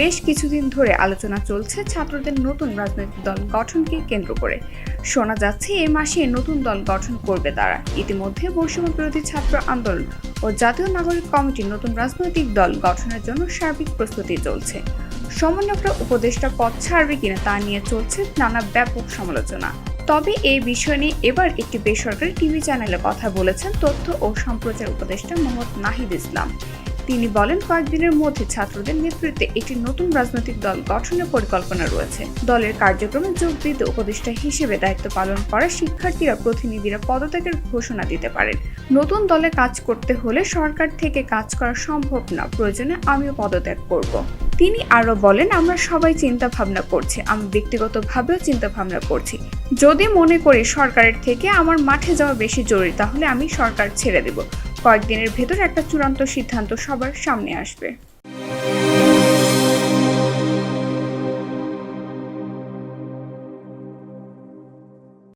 বেশ কিছুদিন ধরে আলোচনা চলছে ছাত্রদের নতুন রাজনৈতিক দল গঠনকে কেন্দ্র করে। শোনা যাচ্ছে এ মাসে নতুন দল গঠন করবে তারা। ইতিমধ্যে বৈষম্য বিরোধী ছাত্র আন্দোলন ও জাতীয় নাগরিক কমিটির নতুন রাজনৈতিক দল গঠনের জন্য সার্বিক প্রস্তুতি চলছে। সমন্বয়করা উপদেষ্টা পদ ছাড়বে কিনা তা নিয়ে চলছে নানা ব্যাপক সমালোচনা। তবে এই বিষয় নিয়ে এবার একটি বেসরকারি টিভি চ্যানেলে কথা বলেছেন তথ্য ও সম্প্রচার উপদেষ্টা মোহাম্মদ নাহিদ ইসলাম। তিনি বলেন, কয়েকদিনের মধ্যে ছাত্রদের নেতৃত্বে একটি নতুন রাজনৈতিক দল গঠনের পরিকল্পনা রয়েছে। দলের কার্যক্রমে যোগ দিতে উপদেষ্টা হিসেবে দায়িত্ব পালন করা শিক্ষার্থীরা প্রতিনিধিরা পদত্যাগের ঘোষণা দিতে পারেন। নতুন দলে কাজ করতে হলে সরকার থেকে কাজ করা সম্ভব না, প্রয়োজনে আমিও পদত্যাগ করব। তিনি আরো বলেন, আমরা সবাই চিন্তা ভাবনা করছি, আমি ব্যক্তিগতভাবেও চিন্তা ভাবনা করছি। যদি মনে করি সরকারের থেকে আমার মাঠে যাওয়া বেশি জরুরি, তাহলে আমি সরকার ছেড়ে দেব। কয়েকদিনের ভেতর একটা চূড়ান্ত সিদ্ধান্ত সবার সামনে আসবে।